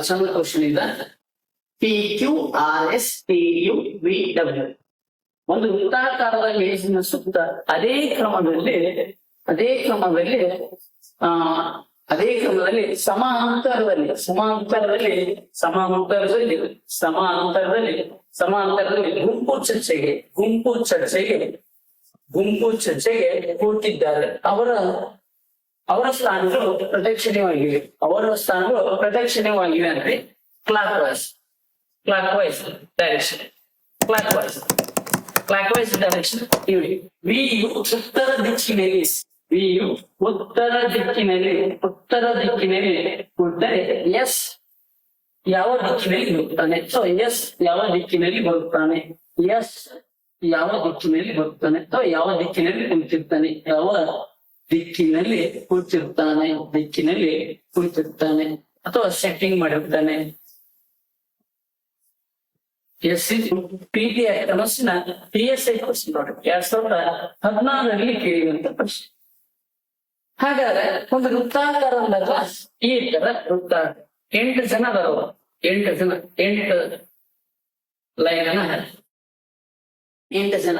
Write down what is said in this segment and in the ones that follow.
ಚಂದ ಕ್ವಶನ್ ಇದೆ. P Q R S T U V W ಒಂದು ವೃತ್ತಾಕಾರದ ಮೇಜಿನ ಸುತ್ತ ಅದೇ ಕ್ರಮದಲ್ಲಿ ಗುಂಪು ಚರ್ಚೆಗೆ ಕೂತಿದ್ದಾರೆ. ಅವರ ಸ್ಥಾನಗಳು ಪ್ರದಕ್ಷಿಣೆಯಾಗಿವೆ ಅಂದ್ರೆ ಕ್ಲಾಕ್ ವೈಸ್ ಡೈರೆಕ್ಷನ್ ಇವೆ. ವಿಯು ಉತ್ತರ ದಿಕ್ಕಿನಲ್ಲಿ ಕೂತರೆ ಎಸ್ ಯಾವ ದಿಕ್ಕಿನಲ್ಲಿ ಹೋಗ್ತಾನೆ. ಸೊ ಎಸ್ ಯಾವ ದಿಕ್ಕಿನಲ್ಲಿ ಹೋಗ್ತಾನೆ, ಯಾವ ದಿಕ್ಕಿನಲ್ಲಿ ಕೂತಿರ್ತಾನೆ ಅಥವಾ ಸೆಟ್ಟಿಂಗ್ ಮಾಡಿರ್ತಾನೆ. PSI ಕ್ವಶನ್ ನೋಡಿ 2016 ಕೇಳಿರುವಂತ ಪ್ರಶ್ನೆ. ಹಾಗಾದ್ರೆ ಒಂದು ವೃತ್ತಾಕಾರ ಅಂದಾಗ ಈ ತರ ವೃತ್ತಾಕಾರ 8 ಜನ ಅದಾವ, 8 ಲೈನ್ 8 ಜನ.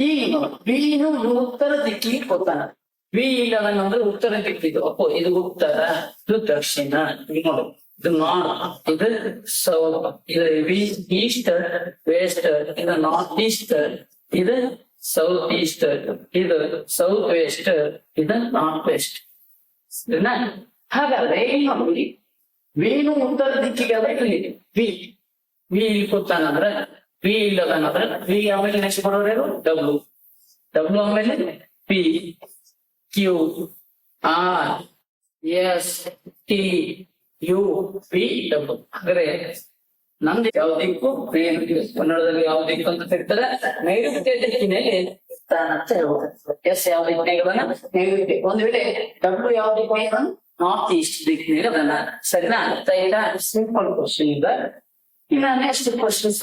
ಈಗ ವಿನು ಉತ್ತರ ದಿಕ್ಕಿಗೆ ಹೋಗ್ತಾನ. ವಿ ಇಲ್ಲದಂದ್ರೆ ಉತ್ತರ ದಿಕ್ಕಿದು. ಅಪ್ಪೋ ಇದು ಉತ್ತರ, ಇದು ದಕ್ಷಿಣ, ನೋಡು ಇದು ನಾರ್ತ್, ಇದು ಸೌತ್, ಇದು ಈಸ್ಟ್ ವೆಸ್ಟ್, ಇದು ನಾರ್ತ್ ಈಸ್ಟ್, ಇದು ಸೌತ್ ಈಸ್ಟ್, ಇದು ಸೌತ್ ವೆಸ್ಟ್, ಇದು ನಾರ್ತ್ ವೆಸ್ಟ್. ಹಾಗಾದ್ರೆ ಏನ್ ಮಾಡಿ, ವೇಣು ಉತ್ತರ ದಿಕ್ಕಿಗೆ ವಿ ಇಲ್ಲಿ ಕೂತಾನಂದ್ರ ವಿ ಇಲ್ಲದನಂದ್ರ ವಿ ಆಮೇಲೆ ನೆಕ್ಸ್ಟ್ ಬರೋರು ಡಬ್ಲ್ಯೂ ಆಮೇಲೆ P Q R S T U V W. ಹಾಗಾದ್ರೆ ನಮ್ದು ಯಾವ ದಿಕ್ಕು, ಕನ್ನಡದಲ್ಲಿ ಯಾವ ದಿಕ್ಕು ಅಂತ ಕರೀತಾರೆ, ನೈಋತ್ಯ ದಿಕ್ಕಿನಲ್ಲಿ ಅಂತ ಹೇಳ್ಬೋದು. ಎಸ್ ಯಾವ ದಿಕ್ಕಿನಾಗ ನೈಋತ್ಯ. ಒಂದ್ ವೇಳೆ ಡಬ್ಲ್ಯೂ ಯಾವ ದಿಕ್ಕು ನಾರ್ತ್ ಈಸ್ಟ್ ದಿಕ್ಕಿನಾಗ ಅದನ್ನ. ಸರಿನಾ? ಈಗ ಸಿಂಪಲ್ ಕ್ವಶನ್ ಇದೆ. ಇನ್ನ ನೆಕ್ಸ್ಟ್ ಕ್ವಶನ್ಸ್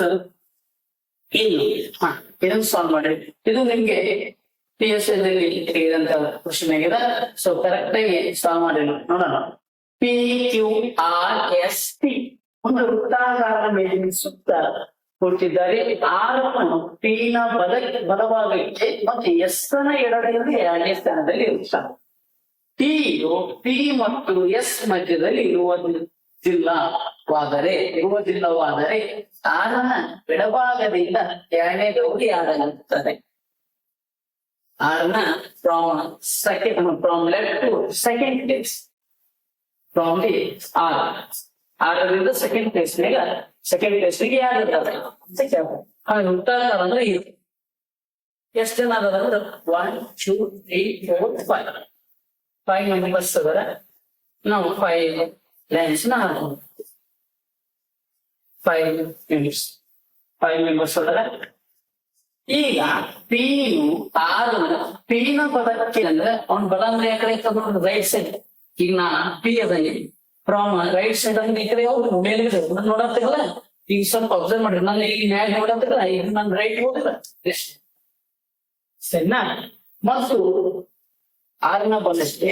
ಇದನ್ನು ಸಾಲ್ವ್ ಮಾಡಿ. ಇದು ನಿಮ್ಗೆ PSI ತೆಗೆದಂತ ಕ್ವಶನ್ ಆಗಿದೆ. ಸೊ ಕರೆಕ್ಟ್ ಆಗಿ ಸಾಲ್ವ್ ಮಾಡಿ ನೋಡೋಣ. P Q R S T ಒಂದು ವೃತ್ತಾಕಾರದ ಮೇಲಿನ ಸುತ್ತ ಕೊಟ್ಟಿದ್ದಾರೆ. ಆರನ್ನು ಪಿ ನ ಬಲಭಾಗಕ್ಕೆ ಮತ್ತು ಎಸ್ ನ ಎಡದಲ್ಲಿ 2ನೇ ಸ್ಥಾನದಲ್ಲಿ ಇರುತ್ತಾರೆ. ಟಿಯು ಪಿ ಮತ್ತು ಎಸ್ ಮಧ್ಯದಲ್ಲಿ ಇರುವುದಿಲ್ಲವಾದರೆ ಆರನ ಎಡಭಾಗದಿಂದ 2ನೇದವರೆಗೆ ಯಾರಾಗುತ್ತಾರೆ. ಆರನ from left to second place, from the ಆರರಿಂದ ಸೆಕೆಂಡ್ ಪ್ಲೇಸ್ಗೆ ಯಾರಿರ್ತಾರೆ. ವೃತ್ತಾಕಾರ ಅಂದ್ರೆ ಇದು ಎಷ್ಟು ಜನ ಅದಂದ್ರೆ 1 2 3 4 5 ಮೆಂಬರ್ಸ್ ಅದರ. ನಾವು 5 ಲೈನ್ಸ್ ಹಾಕೋಣ. 5 ಮೆಂಬರ್ಸ್ ಅದರ. ಈಗ ಪಿನು ಆರು ಪಿನ ಬಲಕ್ಕೆ ಅಂದ್ರೆ ಅವ್ನ ಬಲ ಅಂದ್ರೆ ಆ ಕಡೆ ತಗೊಂಡು ರೈಟ್ ಸೈಡ್. ಈಗ ನಾ ಪಿ ಅದಲ್ಲಿ ಫ್ರಮ್ ರೈಟ್ ಸೈಡ್ ಅಂದ್ರೆ ಈ ಕಡೆ ಹೋಗ್ರಿ ಮೇಲೆ ನೋಡತ್ತಲ್ಲ. ಈಗ ಸ್ವಲ್ಪ ಅಬ್ಸರ್ವ್ ಮಾಡ್ರಿ, ನಾನು ಈಗ ಮ್ಯಾಗ ನೋಡತ್ತಿಲ್ಲ, ಈಗ ನಾನು ರೈಟ್ ಹೋಗಿಲ್ಲ. ಸರಿನಾ? ಮತ್ತು ಆರನ ಬಲಕ್ಕೆ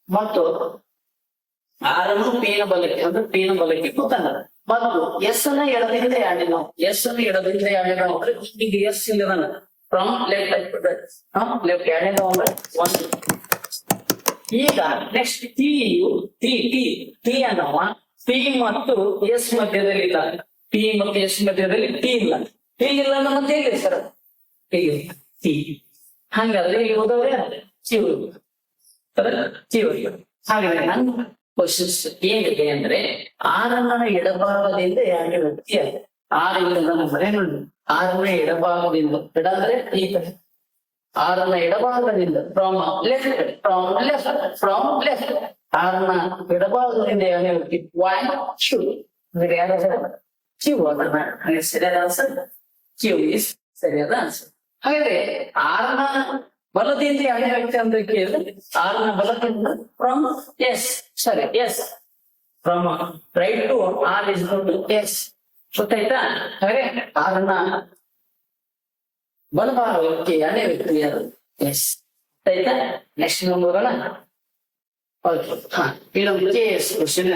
ಮತ್ತು ಆರನ್ನು ಪಿನ ಬಲಕ್ಕೆ ಅಂದ್ರೆ ಪಿನ ಬಲಕ್ಕೆ ಕೂತಾನ. ಮತ್ತು ಎಸ್ ಅನ್ನ ಎಡದಿಂದ 2ನೇ ಅಂದ್ರೆ ಈಗ ಎಸ್ ಇಲ್ಲದನ ಫ್ರಮ್ ಲೆಫ್ಟ್ 2ನೇ ಅಂದ್ರೆ 1. ಈಗ ನೆಕ್ಸ್ಟ್ ಟಿ ಅನ್ನವ ಪಿ ಮತ್ತು ಎಸ್ ಮಧ್ಯದಲ್ಲಿ ಇಲ್ಲ. ಪಿ ಮತ್ತು ಎಸ್ ಮಧ್ಯದಲ್ಲಿ ಟಿ ಇಲ್ಲ ಅಂದ್ರೆ ಮತ್ತೆ ಹೇಳಿ ಸರ್ ಟಿ. ಹಂಗಾದ್ರೆ ಈಗ ಹೋದವ್ರೆ ಚಿವರು. ಹಾಗಾದ್ರೆ ನನ್ನ ಕ್ವಶನ್ಸ್ ಏನಿದೆ ಅಂದ್ರೆ ಆರನ ಎಡಭಾಗದಿಂದ 2ನೇ ವ್ಯಕ್ತಿ ಆಗಿದೆ. 6 ಬರೇ ನೋಡಿ, 6ನ ಎಡಭಾಗದಿಂದ ಎಡ ಅಂದ್ರೆ ಈ ಕಡೆ, 6ನ ಎಡಭಾಗದಿಂದ ಫ್ರಮ್ ಲೆಫ್ಟ್ 6ನ ಎಡಭಾಗದಿಂದ 2ನೇ ವ್ಯಕ್ತಿ ಯಾರ ಕ್ಯೂ ಅದನ್ನ ಸರಿಯಾದ ಆನ್ಸರ್. ಕ್ಯೂ ಇಸ್ ಸರಿಯಾದ ಆನ್ಸರ್. ಹಾಗಾದ್ರೆ 6ನ ಬಲದಿಂದ 2ನೇ ವ್ಯಕ್ತಿ ಅಂತ ಕೇಳಿದ್ರೆ 6ನ ಬಲದಿಂದ from S from right to R is to S. ಗೊತ್ತಾಯ್ತಾ? ಹಾಗಾದ್ರೆ 6ನ ಬಲಭಾಗಕ್ಕೆ 2ನೇ ವ್ಯಕ್ತಿ ಯಾರು? ಎಸ್. ಆಯ್ತಾ? ನೆಕ್ಸ್ಟ್ ನೋಡೋಣ. ಓಕೆ, ಇದೊಂದು KS ಕ್ವಶನ್.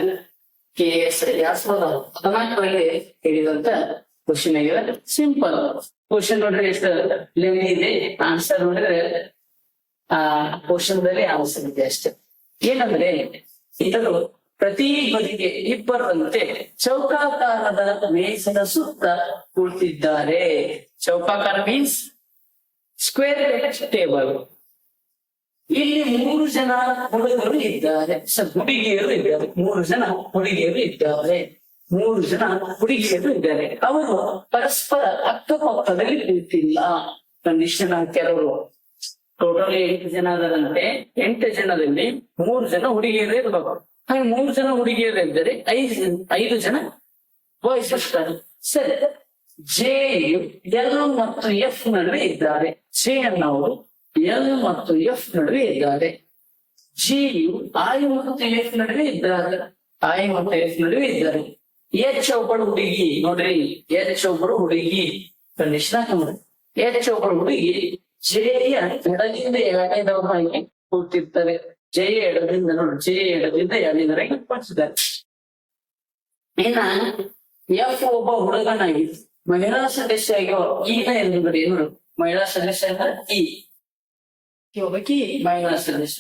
KS 2014ರಲ್ಲಿ ಹೇಳಿದಂತ ಕ್ವಶನ್ ಆಗಿದೆ. ಸಿಂಪಲ್ ಕ್ವಶನ್ ನೋಡ್ರಿ ಎಷ್ಟು ಲೆಂದಿ ಇದೆ, ಆನ್ಸರ್ ನೋಡಿದ್ರೆ ಕ್ವಶನ್ ದಲ್ಲಿ ಆನ್ಸರ್ ಇದೆ ಅಷ್ಟೇ. ಏನಂದ್ರೆ ಇವರು ಪ್ರತಿ ಬದಿಗೆ ಇಬ್ಬರಂತೆ ಚೌಕಾಕಾರದ ಮೇಜಿನ ಸುತ್ತ ಕುಳಿತಿದ್ದಾರೆ. ಚೌಕಾಕಾರ ಮೀನ್ಸ್ ಸ್ಕ್ವೇರ್ ಟೇಬಲ್. ಇಲ್ಲಿ 3 ಜನ ಹುಡುಗರು ಇದ್ದಾರೆ, ಹುಡುಗಿಯರು ಇದ್ದಾರೆ. 3 ಜನ ಹುಡುಗಿಯರು ಇದ್ದಾರೆ, 3 ಜನ ಹುಡುಗಿಯರು ಇದ್ದಾರೆ. ಅವರು ಪರಸ್ಪರ ಅಕ್ಕಪಕ್ಕದಲ್ಲಿ ಕುಳಿತಿಲ್ಲ. ಕಂಡೀಷನ್ ಕೆಲವರು ಟೋಟಲ್ 8 ಜನ ಅದರಂತೆ. 8 ಜನದಲ್ಲಿ 3 ಜನ ಹುಡುಗಿಯರು ಇರ್ಬೇಕು. ಹಾಗೆ 3 ಜನ ಹುಡುಗಿಯರು ಇದ್ದರೆ 5 ಜನ ಬಾಯ್ಸ್ ಇರ್ತಾರೆ. ಸರಿ, ಜೆ ಎಲ್ ಮತ್ತು ಎಫ್ ನಡುವೆ ಇದ್ದಾರೆ. ಜೆ ಅನ್ನೋರು ಎಲ್ ಮತ್ತು ಎಫ್ ನಡುವೆ ಇದ್ದಾರೆ. ಜಿಯು ಐ ಮತ್ತು ಎಫ್ ನಡುವೆ ಇದ್ದಾರೆ. ಐ ಮತ್ತು ಎಫ್ ನಡುವೆ ಇದ್ದಾರೆ. ಎಚ್ ಒಬ್ಬಳು ಹುಡುಗಿ ನೋಡ್ರಿ, ಎಚ್ ಒಬ್ಬರು ಹುಡುಗಿ ಕಂಡೀಷನ್ ಹಾಕೊಂಡ್ರಿ. ಎಚ್ ಒಬ್ಬಳು ಹುಡುಗಿ ಜೆಯ ಎಡದಿಂದ ಎರಡನೇದವರಾಗಿ ಕೂತಿರ್ತಾರೆ. ಜೆಯ ಎಡದಿಂದ ನೋಡಿ, ಜೆಯ ಎಡದಿಂದ ಎರಡನೇದವರಾಗಿ ಕೂತಿದ್ದಾರೆ. ಇನ್ನ ಎಫ್ ಒಬ್ಬ ಹುಡುಗನಾಗಿ ಮಹಿಳಾ ಸದಸ್ಯ ಆಗಿವ ಈಗ ಎಲ್ಲಿದ್ದಾರೆ ನೋಡಿ, ಮಹಿಳಾ ಸದಸ್ಯ ಅಂದ್ರೆ ಒಬ್ಬಕಿ ಮಹಿಳಾ ಸದಸ್ಯ.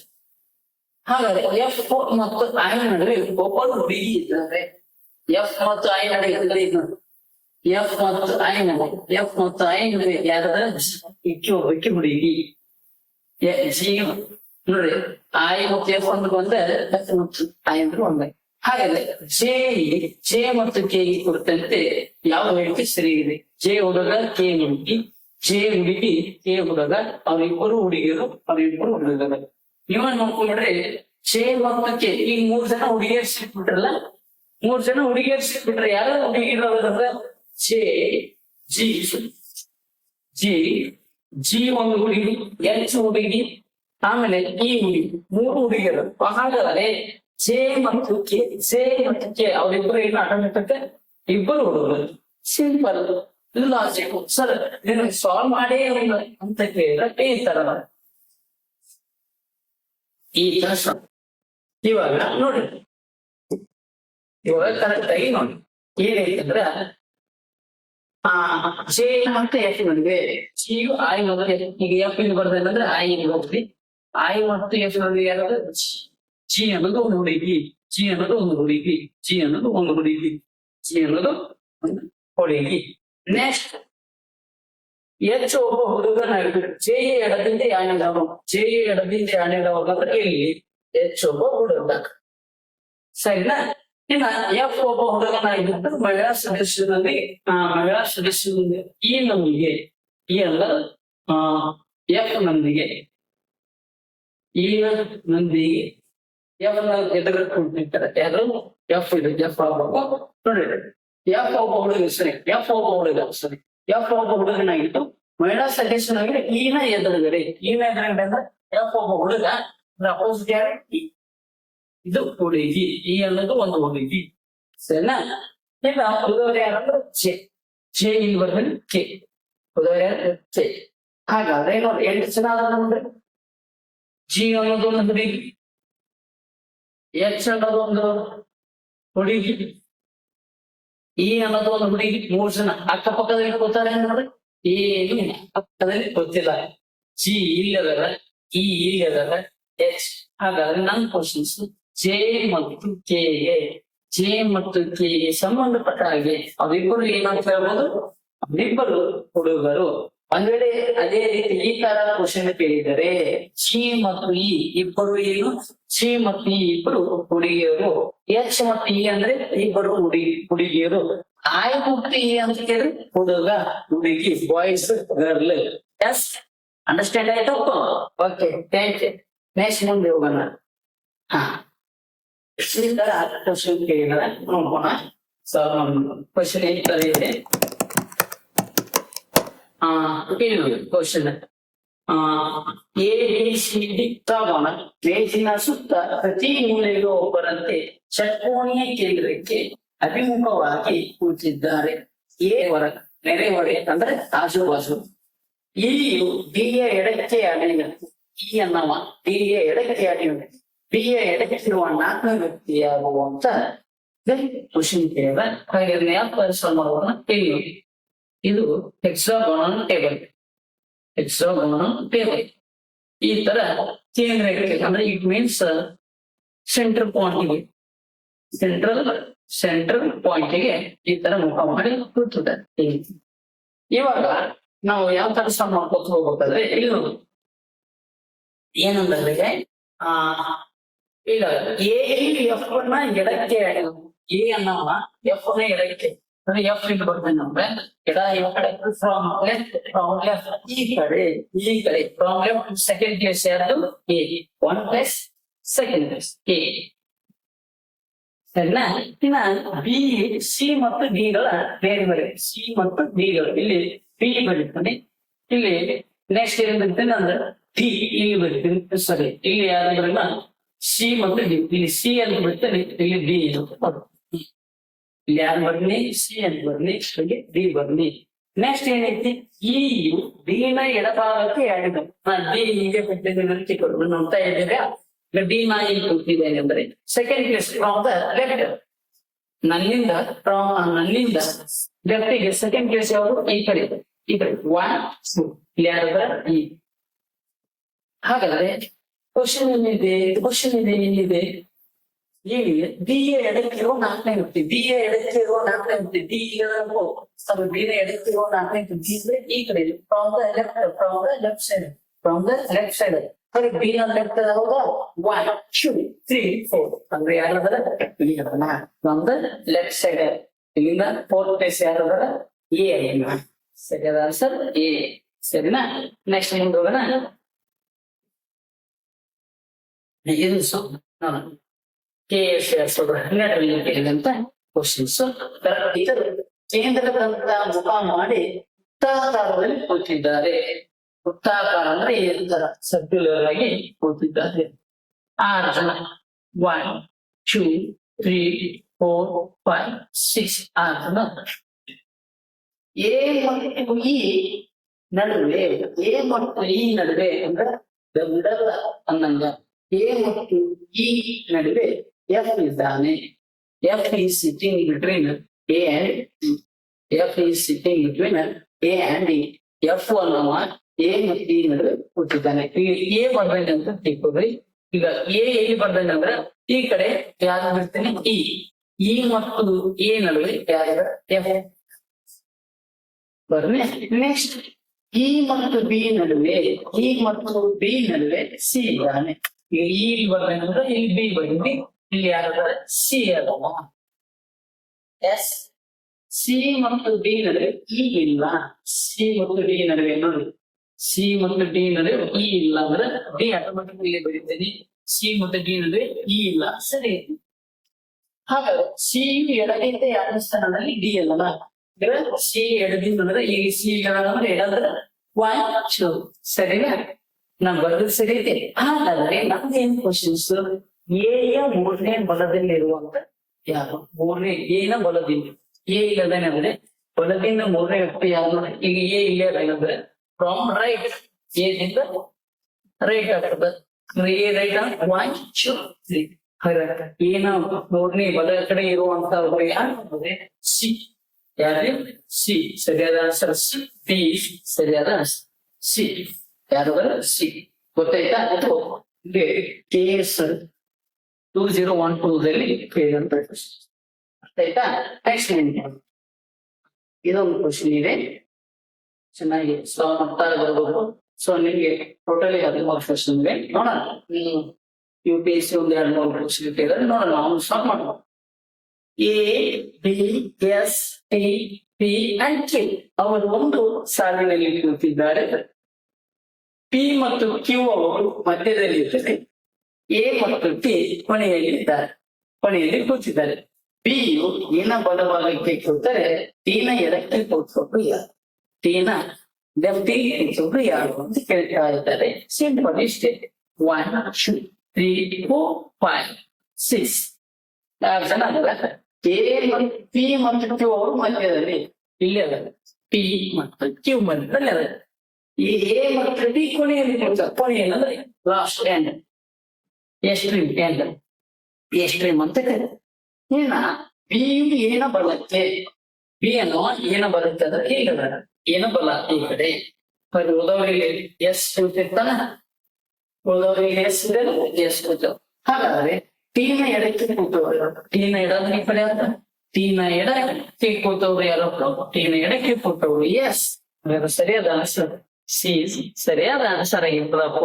ಹಾಗಾದ್ರೆ ಎಫ್ ಮತ್ತು ಐ ನಡುವೆ ಒಬ್ಬರು ಹುಡುಗಿ ಇದ್ದಾರೆ. ಎಫ್ ಮತ್ತು ಐ ನಡುವೆ ಎಫ್ ಮತ್ತು ಐ ನಡುವೆ, ಎಫ್ ಮತ್ತು ಐ ನಡುವೆ ಯಾರಾದ್ರೆ ಇಕ್ಕಿ ಒಬ್ಬಕಿ ಹುಡುಗಿ. ಜಿ ನೋಡ್ರಿ, ಐ ಮತ್ತು ಎಫ್ ಒಂದು ಬಂದ್ರೆ ಎಫ್ ಮತ್ತು ಐ ಅಂದ್ರೆ ಒಂದೇ. ಹಾಗಾದ್ರೆ ಜೆ ಮತ್ತು ಕೆ ಕುರಿತಂತೆ ಯಾವ ಹೇಳಿಕೆ ಸರಿ ಇದೆ? ಜೆ ಹುಡುಗ, ಕೆ ಹುಡುಗಿ. ಜೆ ಹುಡುಗಿ, ಕೆ ಹುಡುಗ, ಅವರಿಬ್ಬರು ಹುಡುಗಿಯರು, ಅವರಿಬ್ಬರು ಹುಡುಗರು. ಇವನ್ ನೋಡ್ಕೊಂಡ್ರೆ ಜೆ ಮತ್ತು ಕೆ ಈಗ 3 ಜನ ಹುಡುಗಿಯರು ಸಿಕ್ಬಿಟ್ರಲ್ಲ. 3 ಜನ ಹುಡುಗಿಯರು ಸಿಕ್ಬಿಟ್ರೆ ಯಾರು ಹುಡುಗಿರೋದ್ರ ಜೆ ಜಿ ಜಿ ಜಿ ಒಂದು ಹುಡುಗಿ, ಎಚ್ ಹುಡುಗಿ, ಆಮೇಲೆ ಈ ಹುಡುಗಿ, 3 ಹುಡುಗಿಯರು. ಹಾಗಾದ್ರೆ ಜೆ ಮತ್ತು ಕೆ, ಜೆ ಮತ್ತು ಕೆ ಅವರಿಬ್ಬರು ಏನು ಆಟೋಮೆಟಿಕ್ ಇಬ್ಬರು ಹುಡುಗರು. Simple logic. ಸರ್ ಇದನ್ನ ಸಾಲ್ವ್ ಮಾಡೇ ಅಂತ ಕೇಳಿದ್ರೆ ಈ ತರ ಇವಾಗ ನೋಡಿ, ಇವಾಗ ಕರೆಕ್ಟ್ ಆಗಿ ನೋಡಿ ಏನೈತಂದ್ರ ಜೆ ಮತ್ತು ಎಫ್ ನಡುವೆ ಜಿಯು ಐ ಮತ್ತು ಈಗ ಎಫ್ ಇಲ್ಲಿ ಬರ್ದೇನಂದ್ರೆ ಐ ಹೋಗ್ತಿ. ಐ ಮತ್ತು ಎಫ್ ನಡುವೆ ಯಾರಾದ್ರೆ ಜಿ ಅನ್ನೋದು ಒಂದು ಹುಡುಗಿ, ಜಿ ಅನ್ನೋದು ಒಂದು ಹುಡುಗಿ, ಜಿ ಅನ್ನೋದು ಒಂದು ಹುಡುಗಿ, ಜಿ ಅನ್ನೋದು ಒಂದು ಹುಡುಗಿ. ನೆಕ್ಸ್ಟ್ ಎಚ್ ಒಬ್ಬ ಹುಡುಗನ ಜೆ ಎಡದಿಂದ ಯಾಣೆದವನು, ಜೆ ಎಡದಿಂದ ಯಾಣೆದವನು ಅಂದ್ರೆ ಇಲ್ಲಿ ಎಚ್ ಒಬ್ಬ ಹುಡುಗ. ಸರಿನಾ? ಇನ್ನ ಎಫ್ ಒಬ್ಬ ಹುಡುಗನಾಗಿದ್ದು ಮಹಿಳಾ ಸದಸ್ಯನಲ್ಲಿ ಮಹಿಳಾ ಸದಸ್ಯನೊಂದಿಗೆ ಈ ನೊಂದಿಗೆ, ಈ ಅಲ್ಲ ಎಫ್ ನೊಂದಿಗೆ, ಈ ನೊಂದಿಗೆ ಎಫ್ ಎದುರುಕೊಂಡಿರ್ತಾರೆ. ಯಾರು ಎಫ್ ಇದು ಎಫ್ ಆಗ್ಬೇಕು ನೋಡಿ. ಎಫ್ ಒಬ್ಬ ಹುಡುಗ ಸರಿ, ಎಫ್ ಒಬ್ಬ ಹುಡುಗ ಸರಿ, ಎಫ್ ಒಬ್ಬ ಹುಡುಗನಾಗಿದ್ದು ಮಹಿಳಾ ಸದಸ್ಯನಾಗಿದ್ರೆ ಈನ ಎದುರುಗಡೆ. ಈನ ಎದುರುಗಡೆ ಅಂದ್ರೆ ಎಫ್ ಒಬ್ಬ ಹುಡುಗ, ಅಪೋಸಿಟ್ ಯಾರು ಇದು ಹುಡುಗಿ. ಈ ಅನ್ನೋದು ಒಂದು ಹುಡುಗಿ. ಸರಿನಾ? ಈಗ ಹುಡುಗರು ಯಾರಂದ್ರೆ ಜೆ, ಜೆ ಇಲ್ಲಿ ಬರ್ತೀನಿ ಕೆ, ಹುಡುಗರು ಯಾರು ಜೆ. ಹಾಗಾದ್ರೆ ನೋಡಿ 8 ಜನ ಅಂದ್ರೆ ಜಿ ಅನ್ನೋದು ಒಂದು ಹುಡುಗಿ, ಎಚ್ ಅನ್ನೋದು ಒಂದು ಹುಡುಗಿ, ಈ ಅನ್ನೋದು ಒಂದು ಹುಡುಗಿ. 3 ಜನ ಅಕ್ಕಪಕ್ಕದಲ್ಲಿ ಗೊತ್ತಾರೆ ನೋಡ್ರಿ. ಏನು ಪಕ್ಕದಲ್ಲಿ ಗೊತ್ತಿಲ್ಲ. ಜಿ ಇಲ್ಲದಲ್ಲ, ಈ ಇಲ್ಲದಲ್ಲ, ಎಚ್. ಹಾಗಾದ್ರೆ ನನ್ನ ಕ್ವಶನ್ಸ್ ಜೆ ಮತ್ತು ಕೆ ಗೆ, ಜೆ ಮತ್ತು ಕೆ ಗೆ ಸಂಬಂಧಪಟ್ಟ ಹಾಗೆ ಅವಿಬ್ಬರು ಏನಂತ ಹೇಳ್ಬೋದು? ಅವಿಬ್ಬರು ಹುಡುಗರು. ಒಂದ್ ವೇಳೆ ಅದೇ ರೀತಿ ಈ ತರ ಕ್ವಶನ್ ಕೇಳಿದರೆ ಸಿ ಮತ್ತು ಇ ಇಬ್ಬರು ಏನು? ಸಿ ಮತ್ತು ಇ ಇಬ್ಬರು ಹುಡುಗಿಯರು. ಎಚ್ ಮತ್ತು ಇ ಅಂದ್ರೆ ಇಬ್ಬರು ಹುಡುಗಿಯರು. ಐ ಮತ್ತು ಇ ಅಂತ ಕೇಳಿ ಹುಡುಗ ಹುಡುಗಿ, ಬಾಯ್ಸ್ ಗರ್ಲ್. ಎಸ್ ಅಂಡರ್ಸ್ಟ್ಯಾಂಡ್ ಆಯ್ತಪ್ಪ? Okay, thank you. ನೆಕ್ಸ್ಟ್ ಮುಂದೆ ಹೋಗೋಣ. ಈ ತರ ಕ್ವಶನ್ ಕೇಳಿದ್ರೆ ನೋಡೋಣ. ಕ್ವಶನ್ ಈ ತರ ಇದೆ. ಕ್ವಶನ್ ABCD ತಗೋಣ. ಮೇಜಿನ ಸುತ್ತ ಪ್ರತಿ ಮೂಲೆಗೂ ಒಬ್ಬರಂತೆ ಷಟ್ಕೋನೀಯ ಕೇಂದ್ರಕ್ಕೆ ಅಭಿಮುಖವಾಗಿ ಕೂತಿದ್ದಾರೆ. ಅವರ ನೆರೆಹೊರೆ ಅಂದ್ರೆ ಆಜುಬಾಜು. ಇಲ್ಲಿಯು ಡಿ ಯ ಎಡಕ್ಕೆ ಅಡಿಯಿರುತ್ತೆ. ಈ ಅನ್ನವ ಡಿ ಯ ಎಡಕ್ಕೆ ಅಡಿಯುತ್ತೆ. ಡಿ ಯ ಎಡಕ್ಕಿರುವ 4ನೇ ವ್ಯಕ್ತಿಯಾಗುವಂತ ಕ್ವಶನ್ ಕೇಳಿದ ಹಾಗೆ ಅದನ್ನ ಯಾವ ಪರಿಶ್ರಮ ಮಾಡೋಣ ಇಲ್ಲಿ ಇದು ಹೆಕ್ಸಾಗೋನಲ್ ಟೇಬಲ್. ಹೆಕ್ಸಾಗೋನಲ್ ಟೇಬಲ್ ಈ ತರ ಕೇಂದ್ರ ಅಂದ್ರೆ it means central point central point ಗೆ ಈ ತರ ಮುಖ ಮಾಡಿ ಕೂತದೆ. ಇವಾಗ ನಾವು ಯಾವ ತರ ಸಮ ಮಾಡ್ಕೊತ ಹೋಗ್ಬೇಕಾದ್ರೆ ಇಲ್ಲಿ ನೋಡಿ ಏನಂದ್ರೆ ಈಗ ಎಫ್ ನ ಎಡಕ್ಕೆ ಎ ಅನ್ನವ ಎಫ್ ನ ಎಡಕ್ಕೆ ಎಫ್ ಇಂದ ಬರ್ತೇನೆ ಅಂದ್ರೆ ಎಡ ಈ ಕಡೆ ಫ್ರಮ್ ಲೆಫ್ಟ್ ಈ ಕಡೆ ಫ್ರಮ್ ಲೆಫ್ಟ್ ಸೆಕೆಂಡ್ ಪ್ಲೇಸ್ ಯಾರು A 1 plus second place A ಸರಿನಾ. ಇನ್ನ ಬಿ ಸಿ ಮತ್ತು ಡಿ ಗಳ ಬೇರೆ ಬೇರೆ ಸಿ ಮತ್ತು ಡಿ ಗಳು ಇಲ್ಲಿ ಬಿ ಬರೀತಾನೆ ಇಲ್ಲಿ ನೆಕ್ಸ್ಟ್ ಏನ್ ಬರ್ತೇನೆ ಅಂದ್ರೆ ಡಿ ಇಲ್ಲಿ ಬರೀತೀನಿ. ಸರಿ ಇಲ್ಲಿ ಯಾರಾದ್ರಲ್ಲ ಸಿ ಮತ್ತು ಡಿ ಇಲ್ಲಿ ಸಿ ಅಂತ ಬರ್ತೇನೆ ಇಲ್ಲಿ ಡಿ ಇಲ್ಲಿ ಯಾರು ಬರ್ಲಿ ಸಿ ಅಂತ ಬರ್ಲಿ ಇಲ್ಲಿ ಡಿ ಬರ್ಲಿ. ನೆಕ್ಸ್ಟ್ ಏನೈತಿ ಈ ಡಿ ನ ಎಡಭಾಗಕ್ಕೆ ಆಡಿದ ಡಿ ಹೀಗೆ ಬಿಟ್ಟಿದ್ದೇನೆ ಕೊಟ್ಟು ನೋಡ್ತಾ ಇದ್ದೀರಾ. ಡಿ ನಾ ಇಲ್ಲಿ ಕೊಟ್ಟಿದ್ದೇನೆ ಅಂದ್ರೆ second place from the left ನನ್ನಿಂದ ಲೆಫ್ಟಿಗೆ ಸೆಕೆಂಡ್ ಪ್ಲೇಸ್ ಯಾವುದು ಈ ಕಡೆ 1 2 ಇಲ್ಲಿ ಯಾರಾದ್ರ ಈ. ಹಾಗಾದ್ರೆ ಕ್ವಶನ್ ಏನಿದೆ ಏನಿದೆ ಇಲ್ಲಿ ಬಿ ಯ ಎಡಕ್ಕಿರುವ 4ನೇ ವ್ಯಕ್ತಿ ಡಿ ಯ ಎಡಕ್ಕಿರುವ 4ನೇ ವ್ಯಕ್ತಿ ಡಿ ಬಿ ನ ಎಡಕ್ಕಿರುವ 4ನೇ ವ್ಯಕ್ತಿ ಅಂದ್ರೆ ಈ ಕಡೆ ಫ್ರಮ್ ದ ಲೆಫ್ಟ್ ಸೈಡ್ ಹಾಗೆ ಬಿ ನ ಲೆಫ್ಟ್ ಹೌದಾ 1 2 3 4 ಅಂದ್ರೆ ಯಾರಾದ್ರ ಫ್ರಮ್ ದ ಲೆಫ್ಟ್ ಸೈಡ್ ಇಲ್ಲಿಂದ 4th ಪ್ಲೇಸ್ ಯಾರಾದ್ರ ಎ ಅಲ್ಲ. ಸರಿಯಾದ ಆನ್ಸರ್ ಎ. ಸರಿನಾ. ನೆಕ್ಸ್ಟ್ ಮುಂದೆ ಹೋಗೋಣ. ಇದು ಕೇಳಿದಂತ ಕ್ವಶನ್ಸ್ ಕೇಂದ್ರದಂತ ಮುಖ ಮಾಡಿ ವೃತ್ತಾಕಾರದಲ್ಲಿ ಕೂತಿದ್ದಾರೆ. ವೃತ್ತಾಕಾರ ಅಂದ್ರೆ ಈ ತರ ಸರ್ಕ್ಯುಲರ್ ಆಗಿ ಕೂತಿದ್ದಾರೆ. 6 ಜನ 1 2 3 4 5 6 6 ಜನ. ಎ ಮತ್ತು ಇ ನಡುವೆ ಅಂದ್ರೆ ಮಿಡಲ್ ಅನ್ನಂಗ ಎ ಮತ್ತು ಇ ನಡುವೆ ಎಫ್ ಇದ್ದಾನೆ. F is sitting between A and E. F ಅನ್ನುವ ಎ ಮತ್ತು ಇ ನಡುವೆ ಕೂತಿದ್ದಾನೆ. ಈಗ ಎ ಬರ್ದೇನೆ ಅಂತ ತಿಳ್ಕೊದ್ರಿ. ಈಗ ಎ ಎಲ್ಲಿ ಬರ್ದೇನೆ ಅಂದ್ರೆ ಈ ಕಡೆ ಯಾರು ಬಿಡ್ತೀನಿ ಇ ಮತ್ತು ಎ ನಡುವೆ ಯಾರ ಎಫ್ ಬರ್ನೆ. ನೆಕ್ಸ್ಟ್ ಇ ಮತ್ತು ಬಿ ನಡುವೆ ಸಿ ಇದ್ದಾನೆ. ಈಗ ಇಲ್ಲಿ ಬರ್ಬೇಕಂದ್ರೆ ಇಲ್ಲಿ ಬಿ ಬಂದಿ ಇಲ್ಲಿ ಯಾರಾದ್ರೆ ಸಿ ಅಲ್ವಾ. ಎಸ್ ಸಿ ಮತ್ತು ಡಿ ನಡುವೆ ಇ ಇಲ್ಲ. ಸಿ ಮತ್ತು ಡಿ ನಡುವೆ ನೋಡಿ ಇ ಇಲ್ಲ ಅಂದ್ರೆ ಡಿ ಆಟೋಮೆಟಿಕ್ ಇಲ್ಲಿ ಬರೀತೀನಿ. ಸಿ ಮತ್ತು ಡಿ ನಡುವೆ ಇ ಇಲ್ಲ. ಸರಿ. ಹಾಗಾದ್ರೆ ಸಿ ಎಡದಿಂದ ಯಾವ ಸ್ಥಾನದಲ್ಲಿ ಡಿ ಅಲ್ಲ. ಸಿ ಎಡದಿಂದ ಅಂದ್ರೆ ಈ ಸಿ ಅಂದ್ರೆ ಎಡಂದ್ರೆ 1 2 ಸರಿನಾ. ನಾನ್ ಬರೆದು ಸರಿ ಐತೆ. ಹಾಗಾದ್ರೆ ನಮ್ದೇನ್ ಕ್ವಶನ್ಸ್ ಎ ಯ 3ನೇ ಬಲದಲ್ಲಿ ಇರುವಂತ ಯಾರು ಎ ನ ಬಲದಿಂದ ಎ ಇಲ್ಲದೇನೆ ಅಂದ್ರೆ ಬಲದಿಂದ 3ನೇ ವ್ಯಕ್ತಿ ಯಾರು. ಈಗ ಎ ಇಲ್ಲೇ ಅಂದ್ರೆ ಫ್ರಮ್ ರೈಟ್ ಎದಿಂದ ರೈಟ್ ಆಗ್ತದೆ. ಎ ರೈಟ್ 1 2 3 ಏನ 3ನೇ ಬಲ ಕಡೆ ಇರುವಂತ ಯಾರು ಸಿ. ಯಾರು ಸಿ. ಸರಿಯಾದ ಆನ್ಸರ್ ಸಿ. ಬಿ ಸರಿಯಾದ ಆನ್ಸರ್ ಸಿ. ಯಾರು ಸಿ. ಗೊತ್ತಾಯ್ತಾ. ಅದು ಕೇಸ್ 2012ದಲ್ಲಿ ಕೇಳಿದಂತ ಗೊತ್ತಾಯ್ತಾ. ನೆಕ್ಸ್ಟ್ ಇದೊಂದು ಕ್ವಶನ್ ಇದೆ ಚೆನ್ನಾಗಿ ಮಾಡ್ತಾ ಬರ್ಬೇಕು. ಸೊ ನಿಮ್ಗೆ ಟೋಟಲಿ 13 ಕ್ವಶನ್ ಇದೆ. ನೋಡೋಣ UPSC ಒಂದು 2-3 ಕ್ವಶನ್ ಇಟ್ಟಿದ್ದಾರೆ. ನೋಡೋಣ ನಾವು ಸ್ಟಾರ್ಟ್ ಮಾಡೋಣ. A B S T P and Q ಅವರು ಒಂದು ಸಾಲಿನಲ್ಲಿ ಕೂತಿದ್ದಾರೆ. ಪಿ ಮತ್ತು ಕ್ಯೂ ಅವರು ಮಧ್ಯದಲ್ಲಿ ಇದ್ದಾರೆ. ಎ ಮತ್ತು ಟಿ ಕೊನೆಯಲ್ಲಿ ಕೂತಿದ್ದಾರೆ. ಪಿ ಯು ಎನ ಬಲಭಾಗಕ್ಕೆ ಕೂತರೆ ಟಿನ ಎಡಕ್ಕೆ ಕೂತ್ಕೊಂಡು ಯಾರು, ಟಿನ ಲೆಫ್ಟಿಗೆ ಕೂತ್ಕೊಂಡು ಯಾರು ಅಂತ ಕೇಳ್ತಾ ಇದ್ದಾರೆ. ಸಿಂಪಲ್ ಇಷ್ಟೇ. 1 2 3 4 5 6 4 ಜನ ಅಲ್ಲ. ಎ ಮತ್ತು ಪಿ ಮತ್ತು ಕ್ಯೂ ಅವರು ಮಧ್ಯದಲ್ಲಿ ಇಲ್ಲಿ ಅದ. ಪಿ ಮತ್ತು ಕ್ಯೂ ಮಧ್ಯದಲ್ಲಿ ಅದ. ಈ ಎ ಮತ್ತು ಟಿ ಕೊನೆಯಲ್ಲಿ ಕೊನೆಯಲ್ಲಿ ಅಂದ್ರೆ ಲಾಸ್ಟ್ ಎಂಡ್ ಎಕ್ಸ್ಟ್ರೀಮ್ ಅಂತ ಇನ್ನ ಬಿ ಏನ ಬಲಕ್ಕೆ, ಬಿ ಅನ್ನೋ ಏನ ಬರುತ್ತೆ ಅಂದ್ರೆ ಈಗ ಏನ ಬಲ ಈ ಕಡೆ ಉಳಿದವರಿಗೆ ಎಸ್ ಕೂತಿರ್ತಾನ, ಉಳಿದವರಿಗೆ ಎಸ್ ಇದೆ, ಎಸ್ ಕೂತು. ಹಾಗಾದ್ರೆ ಟೀನ ಎಡಕ್ಕೆ ಕೂತವ್ರು, ಟೀನ ಎಡ ಈ ಕಡೆ ಅಂತ, ಟೀನ ಎಡಕ್ಕೆ ಕೂತವ್ರು ಯಾರಪ್ಪ, ಟೀನ ಎಡಕ್ಕೆ ಕೂತವ್ರು ಎಸ್. ಸರಿಯಾದ ಆನ್ಸರ್ ಸಿ ಸರಿಯಾದ ಆನ್ಸರ್ ಆಗಿರ್ತದಪ್ಪ.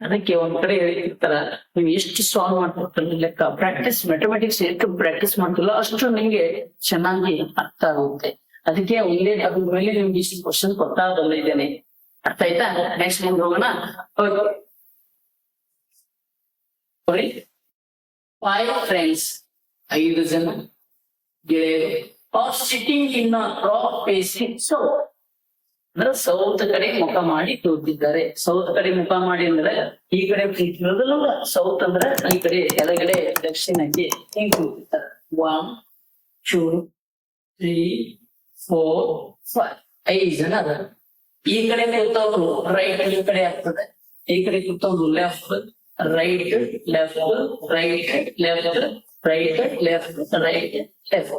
ಅದಕ್ಕೆ ಒಂದ್ ಕಡೆ ಹೇಳಿರ್ತಾರ, ನೀವು ಎಷ್ಟು ಸಾಲ್ವ್ ಮಾಡ್ಕೊಡ್ತಾರೆ ಲೆಕ್ಕ, ಪ್ರಾಕ್ಟೀಸ್ ಮ್ಯಾಥಮೆಟಿಕ್ಸ್ ಎಷ್ಟು ಪ್ರಾಕ್ಟೀಸ್ ಮಾಡ್ತಿಲ್ಲ ಅಷ್ಟು ನಿಮ್ಗೆ ಚೆನ್ನಾಗಿ ಅರ್ಥ ಆಗುತ್ತೆ. ಅದಕ್ಕೆ ಒಂದೇ ಅದ್ರ ಮೇಲೆ ನಿಮ್ಗೆ ಇಷ್ಟು ಕ್ವಶನ್ ಕೊಡ್ತಾ ಬಂದಿದ್ದೇನೆ. ಅರ್ಥ ಆಯ್ತಾ? ನೆಕ್ಸ್ಟ್ ಮುಂದೆ ಹೋಗೋಣ. ಫೈವ್ ಫ್ರೆಂಡ್ಸ್, 5 ಜನ ಗೆಳೆಯರು are sitting in rock facing south, ಅಂದ್ರೆ ಸೌತ್ ಕಡೆ ಮುಖ ಮಾಡಿ ಕೂತಿದ್ದಾರೆ. ಸೌತ್ ಕಡೆ ಮುಖ ಮಾಡಿ ಅಂದ್ರೆ ಈ ಕಡೆ ಕೂತಿರೋದಿಲ್ಲ, ಸೌತ್ ಅಂದ್ರೆ ಈ ಕಡೆ ಎಡಗಡೆ ದಕ್ಷಿಣಕ್ಕೆ ಹಿಂಗ್ ಕೂತಿರ್ತಾರೆ. 1 2 3 4 5 5 ಜನ ಅದ. ಈ ಕಡೆ ಕೂತವ್ರು ರೈಟ್ ಈ ಕಡೆ ಆಗ್ತದೆ, ಈ ಕಡೆ ಕೂತವ್ರು left right left right left right left right left.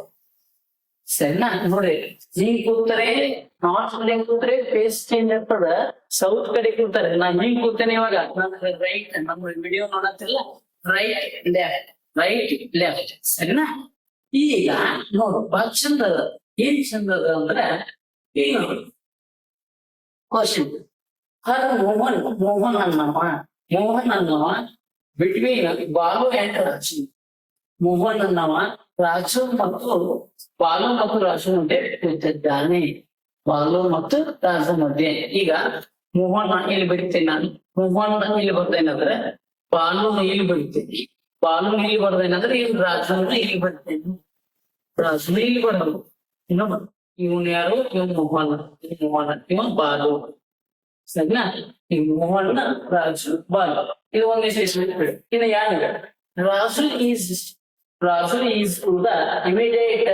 ಸರಿನಾ? ನೋಡಿ, ಹಿಂಗ್ ಕೂತಾರೆ, ನಾರ್ತ್ ಕಡೆ ಕೂತ್ರೆ ಫೇಸ್ ಚೇಂಜ್ ಆಗ್ತದ, ಸೌತ್ ಕಡೆ ಕೂತಾರೆ. ನಾನ್ ಹಿಂಗ್ ಕೂತೇನೆ ಇವಾಗ, ನನ್ನ ರೈಟ್, ನಮ್ಮ ವಿಡಿಯೋ ನೋಡತ್ತಿಲ್ಲ, ರೈಟ್ ಲೆಫ್ಟ್ ಸರಿನಾ? ಈಗ ನೋಡು ಬಹಳ ಚಂದ ಅದ. ಏನ್ ಚಂದ ಅದ ಅಂದ್ರೆ ಈಗ ನೋಡು ಕ್ವಶನ್, ಮೋಹನ್ ಅನ್ನವ ಬಿಟ್ವೀನ್ ಬಾಲು ಅಂಡ್ ರಾಜು. ಮೋಹನ್ ಅನ್ನವ ರಾಜು ಮತ್ತು ಬಾಲು ಮತ್ತು ರಾಜು ಮಧ್ಯೆ ಕೂತಿದ್ದಾನೆ. ಬಾಲು ಮತ್ತು ರಾಜು ಮಧ್ಯೆ. ಈಗ ಮೋಹನ್ ಇಲ್ಲಿ ಬರಿತೇನೆ ನಾನು, ಮೋಹನ್ ಇಲ್ಲಿ ಬರ್ತೇನಂದ್ರೆ ಬಾಲು ಇಲ್ಲಿ ಬರಿತೇನೆ, ಬಾಲು ಇಲ್ಲಿ ಬರ್ದೇನಂದ್ರೆ ಇಲ್ಲಿ ರಾಜುನ ಇಲ್ಲಿ ಬರ್ತೇನೆ, ರಾಜುನ ಇಲ್ಲಿ ಬರೋದು. ಇನ್ನೊಬ್ಬ ಇವನ್ ಯಾರು, ಇವ್ ಮೋಹನ್, ಇವ ಬಾಲು. ಸರಿನಾ? ಈಗ ಮೋಹನ್ ರಾಜು ಬಾಲು ಇದು ಒಂದೇ ಸೇರಿಸ್ಬಿಟ್ಟು. ಇನ್ನು ಯಾರು Raju is to the immediate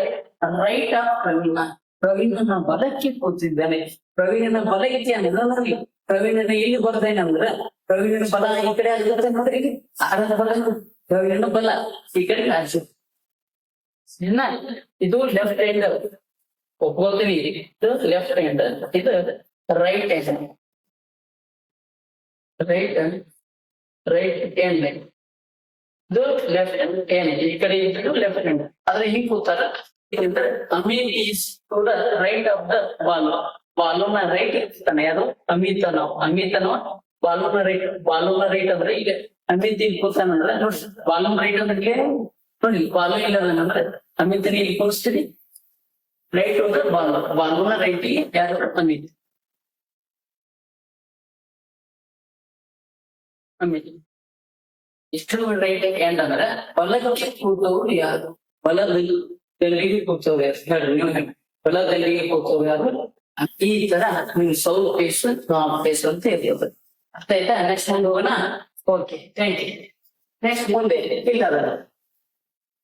right of Praveen. ಪ್ರವೀಣನ ಬಲಕ್ಕೆ ಕೂತಿದ್ದಾನೆ. ಪ್ರವೀಣನ ಬಲಕ್ಕೆ ಅಂದ್ರೆ ಪ್ರವೀಣನ ಇಲ್ಲಿ ಬರ್ದೇನಂದ್ರೆ ಪ್ರವೀಣನ ಬಲ ಈ ಕಡೆ ಆಗುತ್ತೆ ನೋಡ್ರಿ, ಆರದ ಬಲ ಪ್ರವೀಣನ ಬಲ ಈ ಕಡೆ ರಾಜು. ಸರಿನಾ? ಇದು ಲೆಫ್ಟ್ ಹ್ಯಾಂಡ್ ಒಪ್ಕೋತೀನಿ, ಇದು ಲೆಫ್ಟ್ ಹ್ಯಾಂಡ್, ಇದು ರೈಟ್ ಹ್ಯಾಂಡ್. ರೈಟ್ ಹ್ಯಾಂಡ್ ಇದು ಲೆಫ್ಟ್ ಹ್ಯಾಂಡ್, ಈ ಕಡೆ ಇದ್ದು ಲೆಫ್ಟ್ ಹ್ಯಾಂಡ್. ಆದ್ರೆ ಹಿಂಗ್ ಕೂತಾರ. Amin is to the right of the Balu. ಬಾಲುನ ರೈಟ್ ಇರ್ತಾನೆ ಯಾರು, ಅಮಿತನೋ ಬಾಲುನ ರೈಟ್ ಅಂದ್ರೆ ಈಗ ಅಮಿತ್ ಇಲ್ಲಿ ಕೂತಾನಂದ್ರೆ ನೋಡಿ, ಬಾಲುನ ರೈಟ್ ಅಂದ್ರೆ ನೋಡಿ, ಬಾಲು ಇಲ್ಲ ಅಂದ್ರೆ ಅಮಿತನ ಇಲ್ಲಿ ಕೂರಿಸ್ತೀರಿ, ರೈಟ್ ಹೋದ್ರೆ ಬಾಲುನ ರೈಟ್ ಯಾರು, ಅಮಿತ್. ಇಷ್ಟು ರೈಟ್ ಹ್ಯಾಂಡ್ ಅಂದ್ರೆ ಬಲಕ್ಕೆ ಕೂತವ್ರು ಯಾರು, ಬಲದಲ್ಲಿ ಕೂತವ್ರು ಯಾರು ಹೇಳ್ರಿ ನೀವು, ಬಲದಲ್ಲಿ ಕೂತವ್ರು ಯಾರು. ಈ ತರ ನೀವು ಸೌತ್ ಫೇಸ್ ನಾರ್ತ್ ಫೇಸ್ ಅಂತ ಇರ್ತದೆ. ಅರ್ಥ ಆಯ್ತಾ? ನೆಕ್ಸ್ಟ್ ಮುಂದೆ ಹೋಗೋಣ. Okay, thank you. ನೆಕ್ಸ್ಟ್ ಮುಂದೆ ಇಲ್ಲ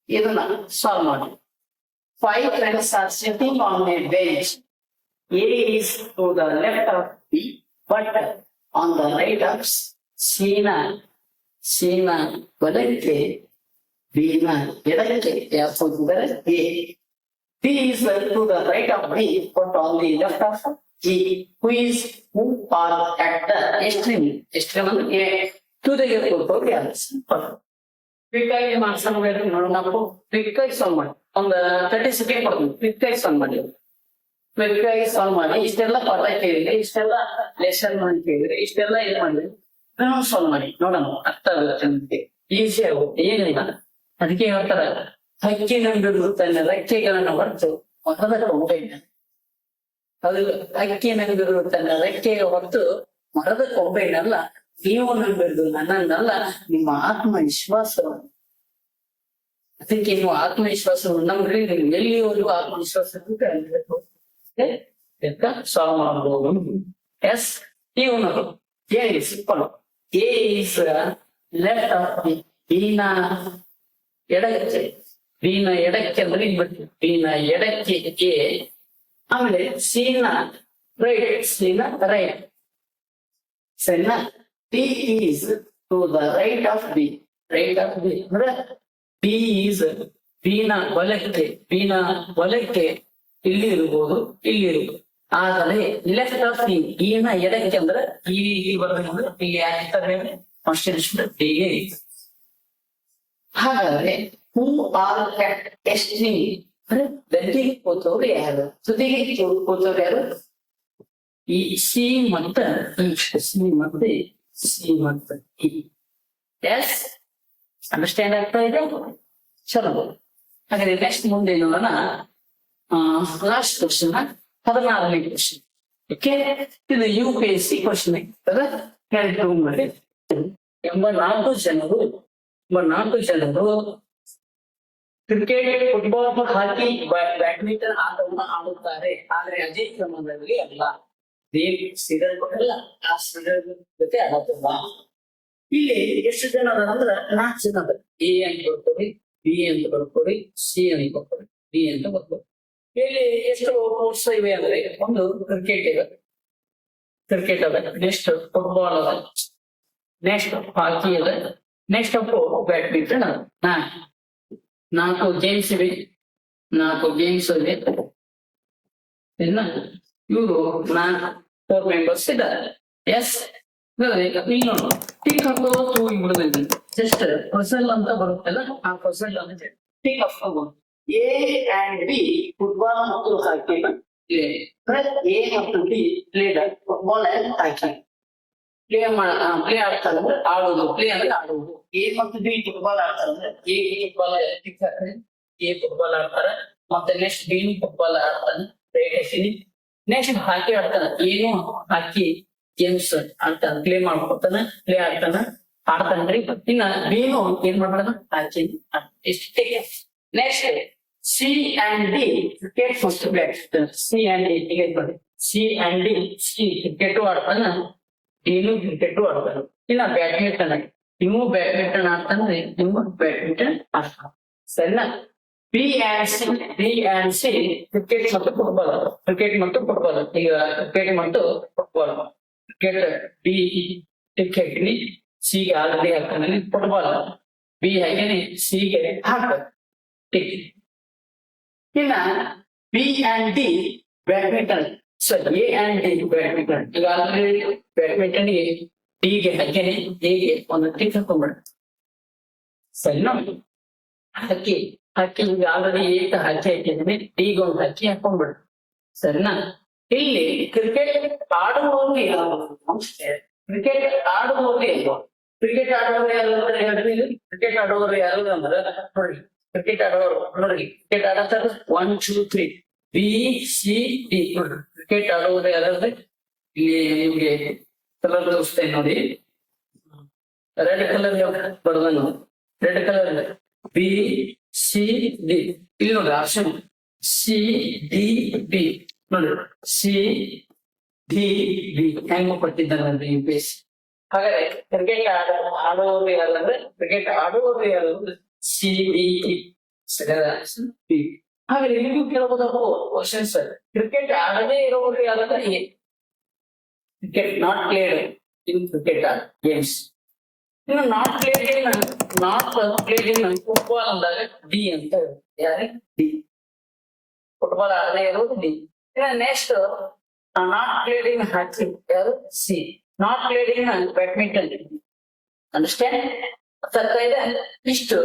ಇದನ್ನ ಸಾಲ್ವ್ ಮಾಡಿ. 5 friends are sitting on a bench. A is to the left of B, but on the right of ಸೀನಾ ಬಲಕ್ಕೆ, ಬೀನ ಎಡಕ್ಕೆ ಯಾರು ಕೂತಿದ್ದಾರೆ A. B is to the right of B, but on the left of G, who are at the extreme A. ತುದಿಗೆ ಕೂತವ್ರು ಯಾರು? Quick ಆಗಿ ನೋಡೋಣ, quick ಆಗಿ solve ಮಾಡಿ. ಒಂದು 30 ಸೆಕೆಂಡ್ ಕೊಡ್ತೀನಿ, ಕ್ವಿಕ್ ಆಗಿ ಸಾಲ್ವ್ ಮಾಡಿ. ಕ್ವಿಕ್ ಆಗಿ ಸಾಲ್ವ್ ಮಾಡಿ. ಇಷ್ಟೆಲ್ಲ ಪಾಠ ಕೇಳಿದ್ರೆ, ಇಷ್ಟೆಲ್ಲ ಲೆಸನ್ ಮಾಡಿ ಕೇಳಿದ್ರೆ, ಇಷ್ಟೆಲ್ಲ ಏನ್ ಮಾಡಿದ್ರಿ ನಾವು ಸಾಲ್ವ್ ಮಾಡಿ ನೋಡೋಣ, ಅರ್ಥ ಆಗುತ್ತೆ ನಿಮ್ಗೆ, ಈಸಿ ಆಗುತ್ತೆ, ಏನಿಲ್ಲ. ಅದಕ್ಕೆ ಹೇಳ್ತಾರ, ಹಕ್ಕಿ ನಂಬಿರು ತನ್ನ ರೆಕ್ಕೆಗಳನ್ನು ಹೊರತು ಮರದ ಕೊಂಬೆನ. ಅದು ಹಕ್ಕಿ ನಂಬಿರು ತನ್ನ ರೆಕ್ಕೆಗೆ ಹೊರತು ಮರದ ಕೊಂಬೆನಲ್ಲ, ನೀವು ನಂಬಿರುದು ನನ್ನನ್ನಲ್ಲ, ನಿಮ್ಮ ಆತ್ಮವಿಶ್ವಾಸವನ್ನು. ಅದಕ್ಕೆ ನೀವು ಆತ್ಮವಿಶ್ವಾಸವನ್ನು ನಂಬ್ರಿ, ನೀವು ಎಲ್ಲಿವರೆಗೂ ಆತ್ಮವಿಶ್ವಾಸ ಸಾಲ್ವ್ ಮಾಡಬಹುದು. ಎಸ್, ಇವನು ಏನಿದೆ simple. A is left of B. Bean ಎಡಕ್ಕೆ, ಬೀನ ಎಡಕ್ಕೆ ಅಂದ್ರೆ ಬೀನ ಎಡಕ್ಕೆ A, ಆಮೇಲೆ ಸೀನ ರೈಟ್. ಸರಿನಾ? B is to the right of B. ಅಂದ್ರೆ B is ಬಿನ ಬಲಕ್ಕೆ ಇಲ್ಲಿ ಇರ್ಬೋದು, ಇಲ್ಲಿ ಇರ್ಬೋದು. ಆದರೆ ಲೆಫ್ಟ್ ಆಫ್ ಈನ ಎಡಕ್ಕೆ ಅಂದ್ರೆ ಈ ಬರೋದಂದ್ರೆ ಇಲ್ಲಿ ಯಾಕೆ ಕಾನ್ಸ್ಟಿಟ್ಯೂಷನ್ ಡಿಗೆ ಇದೆ. ಹಾಗಾದ್ರೆ ಹೂ ಆರ್ ಡೆಸ್ಟಿನಿ ಅಂದ್ರೆ ದಂಡಿಗೆ ಕೂತವ್ರು ಯಾರು, ತುದಿಗೆ ಕೂತವ್ರು ಯಾರು? ಈ ಸಿ ಮತ್ತು ಎಸ್ ಅಂಡರ್ಸ್ಟ್ಯಾಂಡ್ ಆಗ್ತಾ ಇದೆ? ಚಲೋ. ಹಾಗಾದ್ರೆ ನೆಕ್ಸ್ಟ್ ಮುಂದೆ ನೋಡೋಣ. ಲಾಸ್ಟ್ ಕ್ವಶನ್ 16ನೇ ಕ್ವಶನ್. ಓಕೆ, ಇದು UPSC ಕ್ವಶನ್ ಮಾಡಿ. 84 ಜನರು ಕ್ರಿಕೆಟ್, ಫುಟ್ಬಾಲ್, ಹಾಕಿ, ಬ್ಯಾಡ್ಮಿಂಟನ್ ಆಟವನ್ನು ಆಡುತ್ತಾರೆ. ಆದ್ರೆ ಅದೇ ಕ್ರಮದಲ್ಲಿ ಅಲ್ಲ, ಸೀರಿಯಲ್ ಕೊಟ್ಟಲ್ಲ, ಆ ಸೀರಿಯಲ್ ಜೊತೆ ಆಡತ್ತಲ್ಲ. ಇಲ್ಲಿ ಎಷ್ಟು ಜನ ಅಂದ್ರೆ 4 ಜನ ಅದ. ಎ ಅಂತ ಬರ್ಕೊಡಿ, ಬಿ ಅಂತ ಬರ್ಕೊಡಿ, ಸಿ ಅಂತ ಬರ್ಕೊಡಿ, ಡಿ ಅಂತ ಬರ್ಕೊಡಿ. ಇಲ್ಲಿ ಎಷ್ಟು ಸ್ಪೋರ್ಟ್ಸ್ ಇವೆ ಅಂದ್ರೆ ಒಂದು ಕ್ರಿಕೆಟ್ ಅದ, ನೆಕ್ಸ್ಟ್ ಫುಟ್ಬಾಲ್ ಅದ, ನೆಕ್ಸ್ಟ್ ಹಾಕಿ ಅದ, ನೆಕ್ಸ್ಟ್ ಬ್ಯಾಡ್ಮಿಂಟನ್ ಅದ. 4 ಗೇಮ್ಸ್ ಇವೆ. ಇವರು 4 ಮೆಂಬರ್ಸ್ ಇದ್ದಾರೆ. ಎಸ್, ಟಿಕ್ ಹಾಕೋದು ಬಿಡೋದಿಲ್ಲ. ಜಸ್ಟ್ ಪಸಲ್ ಅಂತ ಬರುತ್ತಲ್ಲ, ಆ ಪಸಲ್ ಅಂತ ಟಿಕ್ ಹಾಕೋಬಹುದು. ಎ ಅಂಡ್ ಬಿ ಫುಟ್ಬಾಲ್ ಮತ್ತು ಹಾಕಿ ಪ್ಲೇ. ಎ ಮತ್ತು be played football and hockey. Play ಆಡ್ತಾರೆ ಅಂದ್ರೆ ಆಡೋದು, ಪ್ಲೇ ಅಂದ್ರೆ ಆಡುವುದು. ಎ ಮತ್ತು ಬಿ ಫುಟ್ಬಾಲ್ ಆಡ್ತಾರೆ ಅಂದ್ರೆ ಎ ಫುಟ್ಬಾಲ್ ಟಿಕ್ ಹಾಕ್ರಿ, ಎ ಫುಟ್ಬಾಲ್ ಆಡ್ತಾರೆ. ಮತ್ತೆ ನೆಕ್ಸ್ಟ್ ಬಿ ಫುಟ್ಬಾಲ್ ಆಡ್ತಾನೆ, ನೆಕ್ಸ್ಟ್ ಹಾಕಿ ಆಡ್ತಾನೆ. ಏನು ಹಾಕಿ ಗೇಮ್ಸ್ ಆಡ್ತಾನೆ, ಪ್ಲೇ ಮಾಡ್ಕೊತಾನೆ, ಪ್ಲೇ ಆಡ್ತಾನ್ರಿ. ಇನ್ನ ಬೇನು ಏನ್ ಮಾಡ್ತಾನ, ಹಾಕಿ ಇಷ್ಟೇ. Next C and D cricket first batsman. C and D cricket ಆಡ್ತಾನ, ಡಿನು ಕ್ರಿಕೆಟ್ ಆಡ್ತಾನೆ. ಇನ್ನ ಬ್ಯಾಡ್ಮಿಂಟನ್, ಇವು ಬ್ಯಾಡ್ಮಿಂಟನ್ ಆಡ್ತಾನೆ, ಇವು ಬ್ಯಾಡ್ಮಿಂಟನ್ ಆಡ್ತಾನೆ. ಸರಿನಾ? ಬಿ ಅಂಡ್ ಸಿ ಕ್ರಿಕೆಟ್ ಮತ್ತು ಫುಟ್ಬಾಲ್. ಈಗ ಕ್ರಿಕೆಟ್ ಮತ್ತು ಫುಟ್ಬಾಲ್. ಕ್ರಿಕೆಟ್ ಬಿ ಟಿಕ್ ಹಾಕಿನಿ, ಸಿಗೆ ಆಲ್ರೆಡಿ ಹಾಕ್ತಾನೆ ಫುಟ್ಬಾಲ್. ಬಿ ಹಾಕಿನಿ, ಸಿಗೆ ಹಾಕ್ತಾರೆ ಟಿಕ್. ಇನ್ನ B and D badminton. A and D badminton. ಈಗ ಆಲ್ರೆಡಿ ಬ್ಯಾಡ್ಮಿಂಟನ್ ಗೆ ಡಿಗೆ ಹಾಕಿನಿ, ಎಗೆ ಒಂದು ಟಿಕ್ ಹಾಕೊಂಡ್ಬಿಡ. ಸರಿನಾ? ಹಾಕಿ ಈಗ ಆಲ್ರೆಡಿ ಏಕ ಹಾಕಿ ಹಾಕಿದ್ದೀನಿ, ಡಿಗೆ ಒಂದು ಹಾಕಿ ಹಾಕೊಂಡ್ಬಿಡ. ಸರಿನಾ? ಇಲ್ಲಿ ಕ್ರಿಕೆಟ್ ಆಡುವವರು ಯಾರು? ಕ್ರಿಕೆಟ್ ಆಡುವವರು ಯಾರು ಅಂದ್ರೆ ನೋಡಿ, ಕ್ರಿಕೆಟ್ ಆಡೋರು 1 2 3 ಬಿ ಸಿ ಡಿ. ಕ್ರಿಕೆಟ್ ಆಡುವವರು ಯಾರಾದ್ರೆ ಇಲ್ಲಿ ನಿಮ್ಗೆ ಕಲರ್ ತೋರಿಸ್ತೇನೆ ನೋಡಿ. ರೆಡ್ ಕಲರ್ ಬರೋದನ್ನು, red colour B C D. ಇಲ್ಲಿ ನೋಡಿ ಆಪ್ಷನ್ ಸಿ ಡಿ ಡಿ ನೋಡಿ, ಸಿ ಡಿ ಡಿ ಹೆಂಗ್ ಕೊಟ್ಟಿದ್ದಾನೆ UPSC. ಹಾಗಾದ್ರೆ ಕ್ರಿಕೆಟ್ ಆಡುವವರು ಯಾರಂದ್ರೆ ಸಿ ಡಿ ಬಿ. ಹಾಗಾದ್ರೆ ನಿಮಗೂ ಕೇಳಬಹುದು ಕ್ವಶನ್ಸ್, ಕ್ರಿಕೆಟ್ ಆಡದೇ ಇರೋರು ಯಾರಂದ್ರೆ A. Cricket not played in cricket games. ಇನ್ನು ನಾಟ್ ಪ್ಲೇಡ್ ಇನ್ ಫುಟ್ಬಾಲ್ ಅಂದಾಗ ಡಿ ಅಂತ ಯಾರು? ಡಿ. ಫುಟ್ಬಾಲ್ ಆಡದೇ ಇರೋದು D. Next not played in hockey ಯಾರು? C. Not played in badminton. Understand? ಅರ್ಥ ಇದೆ? ಇಷ್ಟು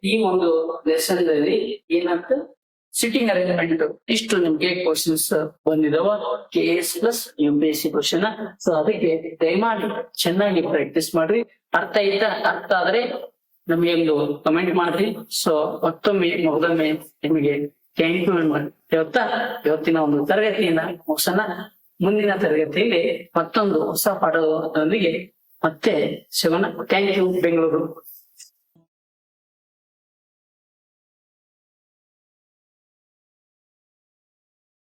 ಈ ಒಂದು ಲೆಸನ್ ಅಲ್ಲಿ ಏನಂತ ಸಿಟ್ಟಿಂಗ್ ಅರೇಂಜ್ಮೆಂಟ್ ಇಷ್ಟು ನಿಮ್ಗೆ ಕ್ವಶನ್ಸ್ ಬಂದಿದಾವ, KS plus UPSC question. So ಅದಕ್ಕೆ ದಯಮಾಡಿ ಚೆನ್ನಾಗಿ ಪ್ರಾಕ್ಟೀಸ್ ಮಾಡ್ರಿ. ಅರ್ಥ ಆದ್ರೆ ನಮಗೆ ಒಂದು ಕಮೆಂಟ್ ಮಾಡ್ರಿ. ಸೊ ಮತ್ತೊಮ್ಮೆ ನಿಮಗೆ ಥ್ಯಾಂಕ್ ಯು ಮಾಡಿ ಇವತ್ತಿನ ಒಂದು ತರಗತಿಯನ್ನ ಮುಗಿಸೋಣ. ಮುಂದಿನ ತರಗತಿಯಲ್ಲಿ ಮತ್ತೊಂದು ಹೊಸ ಪಾಠದೊಂದಿಗೆ ಮತ್ತೆ ಸಿಗೋಣ. Thank you Bengaluru.